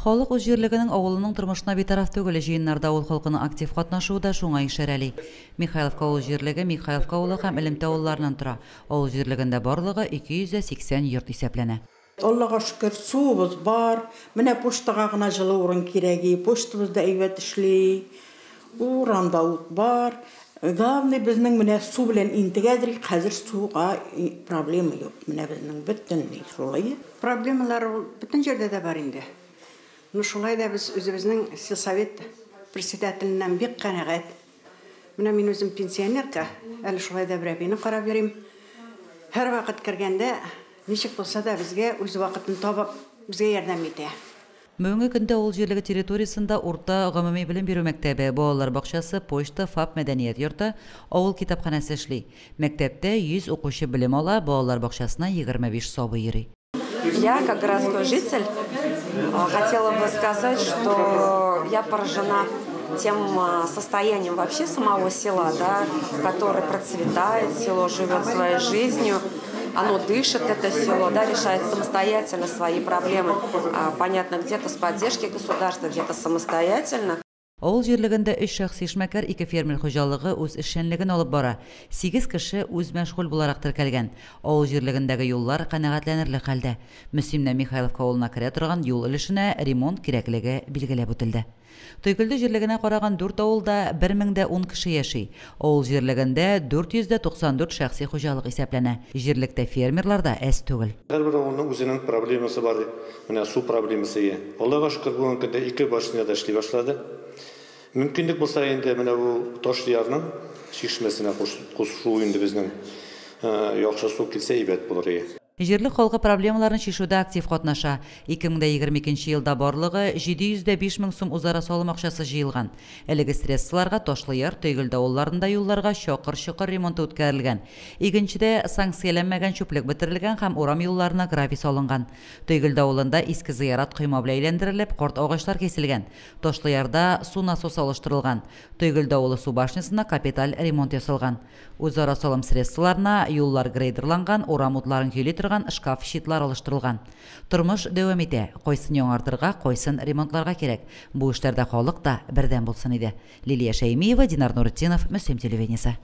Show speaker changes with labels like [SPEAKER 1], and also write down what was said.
[SPEAKER 1] Халык үз җирлегенең авылының тормышына битараф түгел, җыеннарда авыл халкының актив катнашуы да шуңа ишарәли. Михайловка авыл җирлеге Михайловка авылы һәм Элемтә авылларыннан тора. Авыл җирлегендә барлыгы 280 йорт исәпләнә.
[SPEAKER 2] Аллага шөкер, суыбыз бар. Менә поштага гына җылы урын кирәги. Поштабыз да әйбәт эшли. Урамда ут бар. Главный безнең менә су белән интегәдер, хәзер суга проблема юк. Менә безнең бөтенләй шулай.
[SPEAKER 3] Проблемалар бөтен җирдә дә бар инде. Ну шулай да без үзебезнең сельсовет председателеннән бик канәгать. Менә мин үзем пенсионерка, әле шулай да берәбине карап йөрим. Һәр вакыт кергәндә ничек булса да безгә үз вакытын табып, безгә ярдәм итә.
[SPEAKER 1] Бүгенге көндә авыл җирлеге территориясендә урта гомуми белем бирү мәктәбе, балалар бакчасы, почта, ФАП мәдәният йорты, авыл китапханәсе эшли. Мәктәптә 100 укучы белем ала, балалар бакчасына 25 сабый йөри.
[SPEAKER 4] Я, как городской житель, хотела бы сказать, что я поражена тем состоянием вообще самого села, да, которое процветает, село живет своей жизнью, оно дышит, это село, да, решает самостоятельно свои проблемы. Понятно, где-то с поддержки государства, где-то самостоятельно.
[SPEAKER 1] Авыл җирлегендә 3 шәхси эшмәкәр, 2 фермер хуҗалыгы үз эшчәнлеген алып бара. 8 кеше үз мәшгуль буларак теркәлгән. Авыл җирлегендәге юллар канәгатьләнерлек хәлдә. Мөслимнән Михайловка авылына керә торган юл өлешенә ремонт кирәклеге билгеләп үтелде. Тойгылды җирлегенә караган 4 авылда 1010 кеше яши. Авыл җирлегендә 494 шәхси хуҗалык исәпләнә. Җирлектә фермерларда әз түгел.
[SPEAKER 5] Һәрбер авылның үзенең проблемасы бар. Менә су проблемасы. Аллага шөкер, бүгенге көндә 2 башня да эшли башлады. Мөмкинлек булса инде менә бу Ташлыярның чишмәсенә кушылу инде безнең яхшы су килсә әйбәт булыр.
[SPEAKER 1] Җирлек халкы проблемаларын чишүдә актив катнаша. 2022 елда барлыгы 705 мең сум үзара салым акчасы җыелган. Әлеге средстваларга Ташлыяр, Тойгылда авылларында юлларга чокыр-чокыр ремонт үткәрелгән. Икенчедә санкцияләнмәгән чүплек бетерелгән һәм урам юлларына гравий салынган. Тойгылда авылында иске зыярат койма белән әйләндерелеп, карт агачлар кесилгән. Ташлыярда су насосы алыштырылган. Тойгылда авылы су башнясына капиталь ремонт ясалган. Үзара салым средстваларына юллар грейдерланган, урам утларын көйли шкаф щитлар алыштырылган. Тормыш дәвам итә. Кайсын яңартырга, кайсын ремонтларга кирәк. Бу эшләрдә халык та бердәм булсын иде. Лилия Шәймиева, Динар Нуретдинов, Мөслим телевидениесе.